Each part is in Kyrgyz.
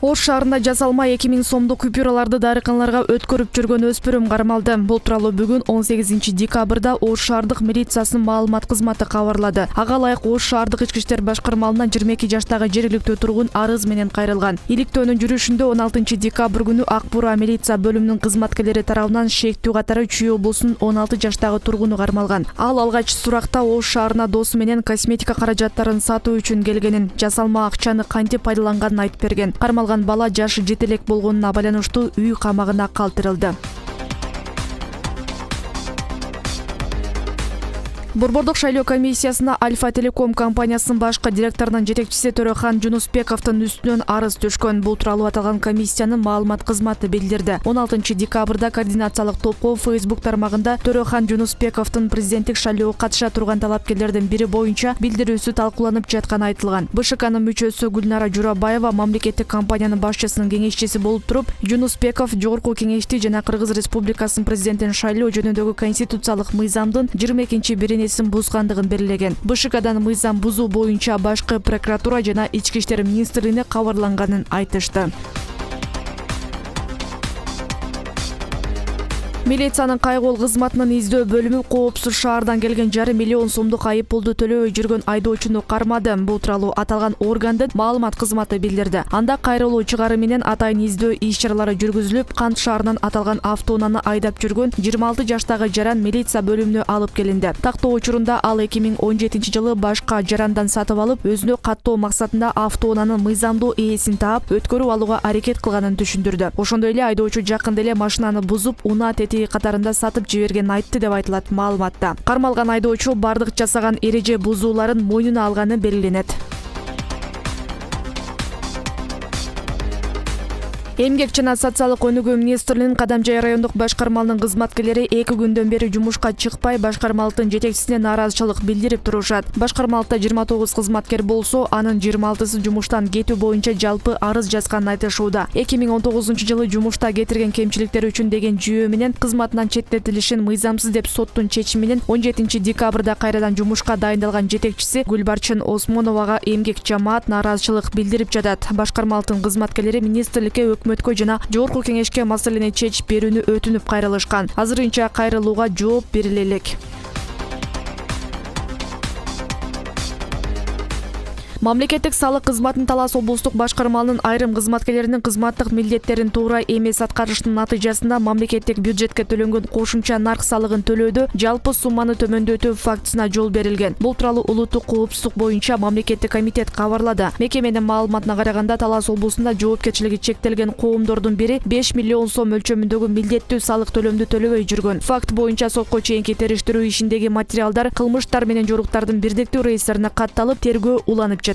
Ош шаарында жасалма 2000 сомдук купюраларды дарыканларга өткөрүп жүргөн өспүрүм кармалды. Бул тууралуу бүгүн 18 декабрда Ош шаардык милициясынын маалымат кызматы кабарлады. Ага ылайык Ош шаардык ички иштер башкармалынан 22 жаштагы жергиликтүү тургун арыз менен кайрылган. Иликтөөнүн жүрүшүндө 16 декабрь күнү Ак Буура милиция бөлүмүнүн кызматкерлери тарабынан шектүү катары Чүй облусунун 16 жаштагы тургуну кармалган. Ал алгач суракта Ош шаарына досу менен косметика каражаттарын сатуу үчүн келгенин, жасалма акчаны кантип пайдаланганын айтып берген. Кармалган бала жашы жете элек болгонуна байланыштуу үй камагына калтырылды. Борбордук шайлоо комиссиясына Альфа Телеком компаниясынын башкы директорунун жетекчиси Төрөхан Жунусбековдун үстүнөн арыз түшкөн. Бул тууралуу аталган комиссиянын маалымат кызматы билдирди. 16 декабрда координациялык топко Facebook тармагында Төрөхан Жунусбековдун президенттик шайлоого катыша турган талапкерлердин бири боюнча билдирүүсү талкууланып жатканы айтылган. БШКнын мүчөсү Гүлнара Журабаева мамлекеттик компаниянын башчысынын кеңешчиси болуп туруп, Жунусбеков Жогорку кеңешти жана Кыргыз Республикасынын президентин шайлоо жөнүндөгү конституциялык мыйзамдын 22 бузгандыгын белгилеген. БШКдан мыйзам бузуу боюнча башкы прокуратура жана ички иштер министрлигине кабарланганын айтышты. Милициянын кайгыл кызматынын издөө бөлүмү коопсуз шаардан келген 1,5 миллион сомдук айып пулду төлөбөй жүргөн айдоочуну кармады. Бул тууралуу аталган органдын маалымат кызматы билдирди. Анда кайрылуу чыгары менен атайын издөө иш-чаралары жүргүзүлүп, Кант шаарынан аталган автоунааны айдап жүргөн 26 жаштагы жаран милиция бөлүмүнө алып келинди. Тактоо учурунда ал 2017 жылы башка жарандан сатып алып, өзүнө каттоо максатында автоунаанын мыйзамдуу ээсин таап, өткөрүп алууга аракет кылганын түшүндүрдү. Ошондой эле айдоочу жакында эле машинаны бузуп, унаа катарында сатып жибергенин айтты деп айтылат маалыматта. Кармалган айдоочу бардык жасаган эреже бузууларын мойнуна алганы белгиленет. Эмгек жана социалдык өнүгүү министрлигинин Кадамжай райондук башкармалынын кызматкерлери 2 күндөн бери жумушка чыкпай, башкармалыктын жетекчисине нааразычылык билдирип турушат. Башкармалыкта 29 кызматкер болсо, анын 26сы жумуштан кетүү боюнча жалпы арыз жазганын айтышууда. 2019 жылы жумушта кетирген кемчиликтери үчүн деген жүйө менен кызматынан четтетилишин мыйзамсыз деп соттун чечими менен 17 декабрда кайрадан жумушка дайындалган жетекчиси Гүлбарчын Осмоновага эмгек жамаат нааразычылык билдирип жатат. Башкармалыктын кызматкерлери министрликке өкмөткө жана жогорку кеңешке маселени чечип берүүнү өтүнүп кайрылышкан. Азырынча кайрылууга жооп бериле элек. Мамлекеттик салык кызматынын Талас облустук башкармалынын айрым кызматкерлеринин кызматтык милдеттерин туура эмес аткарышынын натыйжасында мамлекеттик бюджетке төлөнгөн кошумча нарк салыгын төлөөдө жалпы сумманы төмөндөтүү фактысына жол берилген. Бул тууралуу улуттук коопсуздук боюнча мамлекеттик комитет кабарлады. Мекеменин маалыматына караганда Талас облусунда жоопкерчилиги чектелген коомдордун бири 5 миллион сом өлчөмүндөгү милдеттүү салык төлөмдү төлөбөй жүргөн. Факт боюнча сотко чейинки териштирүү ишиндеги материалдар кылмыштар менен жоруктардын бирдиктүү реестрине катталып, тергөө уланып жатат.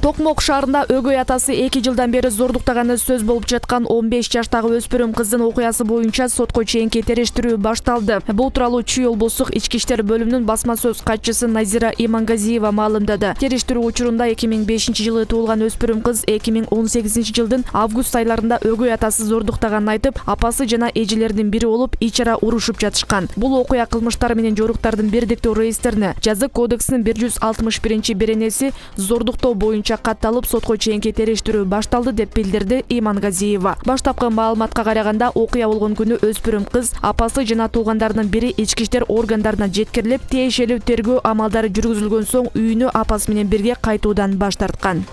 Токмок шаарында өгөй атасы 2 жылдан бери зордуктаганы сөз болуп жаткан 15 жаштагы өспүрүм кыздын окуясы боюнча сотко чейинки териштирүү башталды. Бул тууралуу Чүй облустук ички иштер бөлүмүнүн басма сөз катчысы Назира Имангазиева маалымдады. Териштирүү учурунда 2005 жылы туулган өспүрүм кыз 2018 жылдын август айларында өгөй атасы зордуктаганын айтып, апасы жана эжелердин бири болуп ич-ара урушуп жатышкан. Бул окуя кылмыштар менен жоруктардын бирдиктүү реестрине, Жазык кодексинин 161-беренеси зордуктоо боюнча катталып, сотко чейинки териштирүү башталды деп билдирди Имангазиева. Баштапкы маалыматка караганда, окуя болгон күнү өспүрүм кыз апасы жана туугандарынын бири ички иштер органдарына жеткирилип, тиешелүү тергөө амалдары жүргүзүлгөн соң үйүнө апасы менен бирге кайтуудан баш тарткан.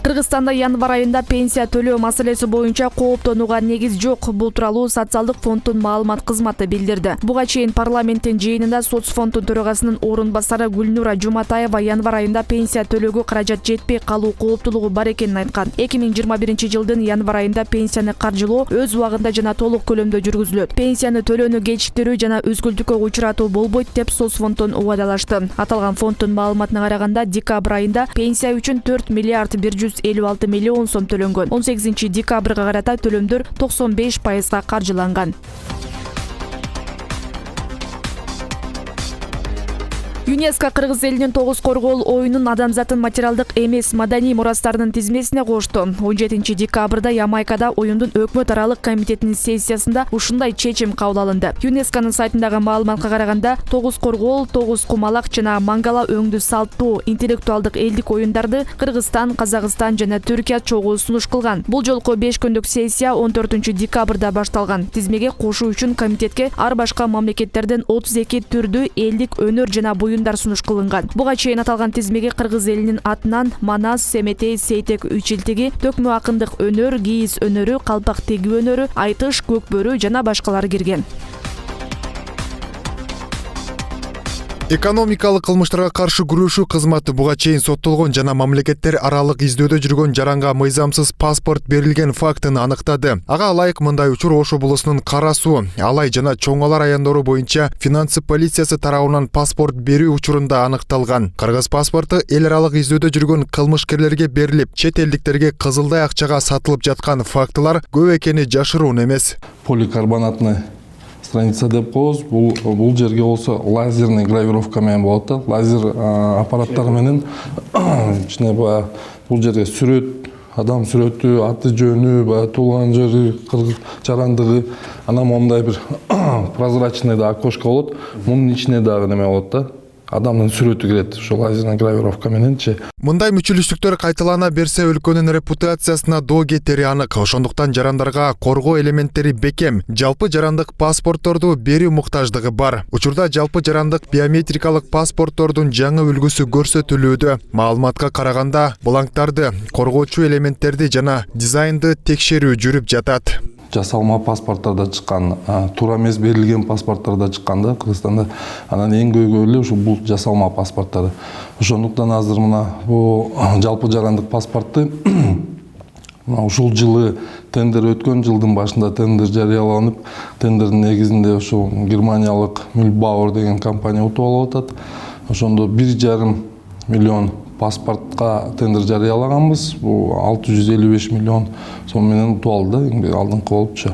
Кыргызстанда январь айында пенсия төлөө маселеси боюнча кооптонууга негиз жок. Бул тууралуу социалдык фонддун маалымат кызматы билдирди. Буга чейин парламенттин жыйынында соцфонддун төрагасынын орун басары Гүлнура Жуматаева январь айында пенсия төлөөгө каражат жетпей калуу кооптулугу бар экенин айткан. 2021 жылдын январь айында пенсияны каржылоо өз убагында жана толук көлөмдө жүргүзүлөт. Пенсияны төлөөнү кечиктирүү жана үзгүлтүккө учуратуу болбойт деп соцфонддон убадалашты. Аталган фонддун маалыматына караганда, декабрь айында пенсия үчүн 4 миллиард 156 миллион сом төлөнгөн. 18 декабрга карата төлөмдөр 95%га каржыланган. ЮНЕСКО Кыргыз элинин тогуз коргоол оюнун адамзаттын материалдык эмес маданий мурастарынын тизмесине кошту. 17 декабрда Ямайкада оюндун өкмөт аралык комитетинин сессиясында ушундай чечим кабыл алынды. ЮНЕСКОнун сайтындагы маалыматка караганда, тогуз коргоол, тогуз кумалак жана мангала өңдүү салттуу интеллектуалдык элдик оюндарды Кыргызстан, Казакстан жана Түркия чогуу сунуш кылган. Бул жолку 5 күндүк сессия 14 декабрда башталган. Тизмеге кошуу үчүн комитетке ар башка мамлекеттерден 32 түрдүү элдик өнөр жана буюндар сунуш кылынган. Буга чейин аталган тизмеге Кыргыз элинин атынан Манас, Семетей, Сейтек үчилтиги, төкмө акындык өнөр, кийиз өнөрү, калпак тегүү өнөрү, айтыш, көкбөрү жана башкалары кирген. Экономикалык кылмыштарга каршы күрөшүү кызматы буга чейин соттолгон жана мамлекеттер аралык издөөдө жүргөн жаранга мыйзамсыз паспорт берилген фактын аныктады. Ага ылайык мындай учур Ош облусунун Кара Суу, Алай жана Чоң Алар райондору боюнча финансы полициясы тарабынан паспорт берүү учурунда аныкталган. Кыргыз паспорту эл аралык издөөдө жүргөн кылмышкерлерге берилип, чет элдиктерге кызылдай акчага сатылып жаткан фактылар көп экени жашыруун эмес. Поликарбонатный страница деп коебуз. Бул жерге болсо лазерный гравировка менен болот да. Лазер аппараттары менен ичине бул жерге сүрөт, адам сүрөтү, аты жөнү, туулган жери, жарандыгы, анан мондай бир прозрачный да окошко болот. Мунун ичине дагы неме болот да. Адамдын сүрөтү кирет, ошол лазерный гравировка мененчи. Мындай мүчүлүштүктөр кайталана берсе өлкөнүн репутациясына доо кетери анык. Ошондуктан жарандарга коргоо элементтери бекем. Жалпы жарандык паспортторду берүү муктаждыгы бар. Учурда жалпы жарандык биометрикалык паспорттордун жаңы үлгүсү көрсөтүлүүдө. Маалыматка караганда, бланктарды, коргоочу элементтерди жана дизайнды текшерүү жүрүп жатат. Жасалма паспорттарда чыккан, туура эмес берилген паспорттарда чыккан да Кыргызстанда. Анан эң көбү эле ушу бул жасалма паспорттары. Ошондуктан азыр мына бул жалпы жарандык паспортты ушул жылы тендер өткөн жылдын башында тендер жарыяланып, тендердин негизинде ошол германиялык Mühlbauer деген компания утуп алып атат. Ошондо 1,5 миллион паспортка тендер жарыялаганбыз. Бул 655 миллион сом менен утуп алды, алдыңкы болупчу.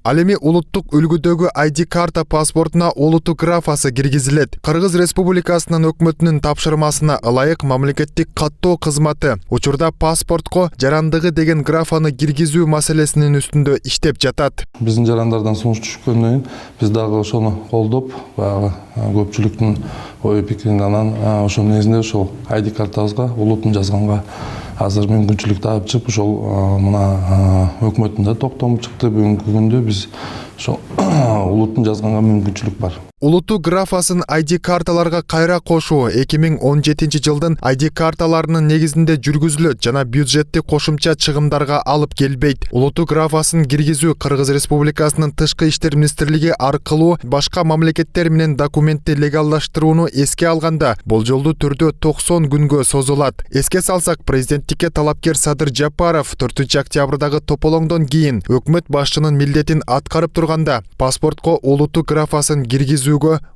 Ал эми улуттук үлгүдөгү ID карта паспортуна олуту графасы киргизилет. Кыргыз Республикасынын өкмөтүнүн тапшырмасына ылайык мамлекеттик каттоо кызматы учурда паспортко жарандыгы деген графаны киргизүү маселесинин үстүндө иштеп жатат. Биздин жарандардан сунуш түшкөндөн кийин биз дагы ошону колдоп, баягы көпчүлүктүн ой пикирин анан ошонун негизинде ошол ID картабызга улутун жазганга азыр мүмкүнчүлүк таап чыгып, ошол мына өкмөттүн да токтому чыкты. Бүгүнкү күндө биз ошол улутун жазганга мүмкүнчүлүк бар. Улуту графасын ID карталарга кайра кошуу 2017 жылдын ID карталарынын негизинде жүргүзүлөт жана бюджетти кошумча чыгымдарга алып келбейт. Улуту графасын киргизүү Кыргыз Республикасынын Тышкы иштер министрлиги аркылуу башка мамлекеттер менен документти легалдаштырууну эске алганда болжолдуу түрдө 90 күнгө созулат. Эске салсак, президенттикке талапкер Садыр Жапаров 4 октябрдагы тополоңдон кийин өкмөт башчынын милдетин аткарып турганда паспортко улуту графасын киргизүүгө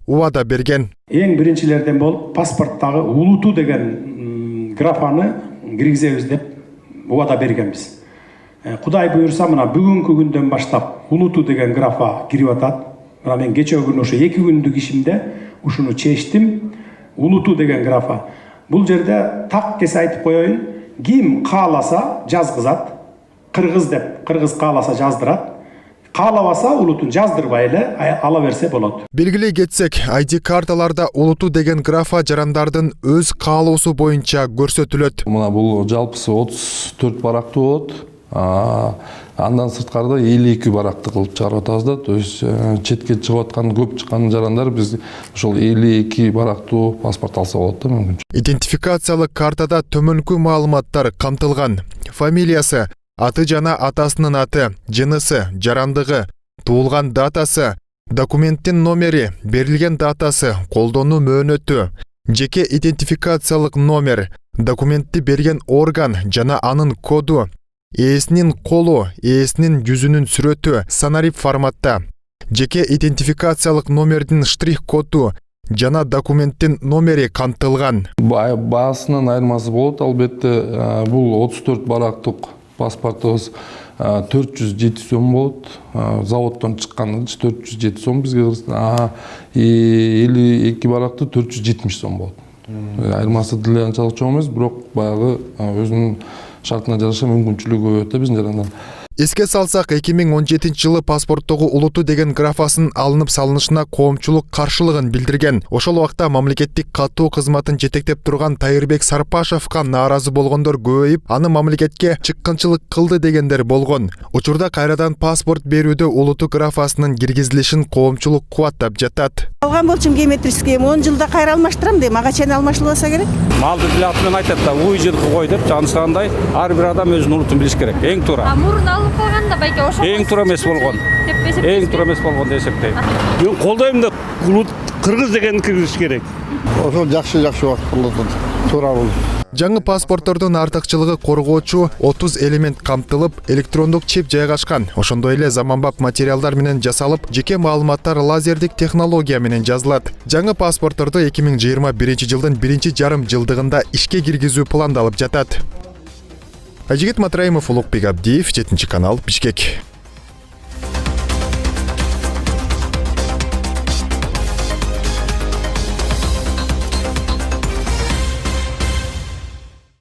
убада берген. Эң биринчилерден болуп паспорттагы улуту деген графаны киргизебиз деп убада бергенбиз. Кудай буйрса мына бүгүнкү күндөн баштап улуту деген графа кирип атат. Мына мен кечээ күнү ошо 2 күндүк ишимде ушуну чечтим. Улуту деген графа. Бул жерде так кесе айтып коеюн, ким кааласа жазгызат. Кыргыз деп, кыргыз кааласа жаздырат. Каалабаса улутун жаздырбай эле ала берсе болот. Белгилей кетсек, ID карталарда улуту деген графа жарандардын өз каалоосу боюнча көрсөтүлөт. Мына бул жалпысы 34 барактуу болот. Андан сырткарда 52 баракты кылып чыгарып атабыз да. То есть четке чыгып аткан көп чыккан жарандар биз ошол 52 барактуу паспорт алса болот да мүмкүн. Идентификациялык картада төмөнкү маалыматтар камтылган. Фамилиясы, аты жана атасынын аты, жынысы, жарандыгы, туулган датасы, документтин номери, берилген датасы, колдонуу мөөнөтү, жеке идентификациялык номер, документти берген орган жана анын коду, ээсинин колу, ээсинин жүзүнүн сүрөтү санарип форматта, жеке идентификациялык номердин штрих-коду жана документтин номери камтылган. Баасынын айырмасы болот, албетте. Бул 34 барактык паспортубуз 407 сом болот. Заводдон чыккан 407 сом, бизге 52 баракты 470 сом болот. Айырмасы деле анчалык чоң эмес, бирок баягы өзүнүн шартына жараша мүмкүнчүлүгү өтө биздин жарандан. Эске салсак, 2017 жылы паспорттогу улуту деген графасын алынып салынышына коомчулук каршылыгын билдирген. Ошол убакта мамлекеттик каттоо кызматын жетектеп турган Тайырбек Сарпашевка нааразы болгондор көбөйүп, аны мамлекетке чыккынчылык кылды дегендер болгон. Учурда кайрадан паспорт берүүдө улуту графасынын киргизилишин коомчулук кубаттап жатат. Алган болчум геометрический 10 жылда кайра алмаштырам дейм, ага чейин алмашылбаса керек. Малды деле атымен айтат да, уй жылкы кой деп, жанысагандай ар бир адам өзүнүн улутун билиш керек. Эң туура. Мурун алып калганда байке ошол. Эң туура эмес болгон. Эң туура эмес болгон деп эсептейм. Мен колдойм да, улут кыргыз деген киргизиш керек. Ошол жакшы убакыт кылып туура болду. Жаңы паспорттордун артыкчылыгы коргоочу 30 элемент камтылып, электрондук чип жайгашкан. Ошондой эле заманбап материалдар менен жасалып, жеке маалыматтар лазердик технология менен жазылат. Жаңы паспортторду 2021 жылдын 1-жарым жылдыгында ишке киргизүү пландалып жатат. Ажигит Матраимов, Улукбек Абдиев, 7 канал, Бишкек.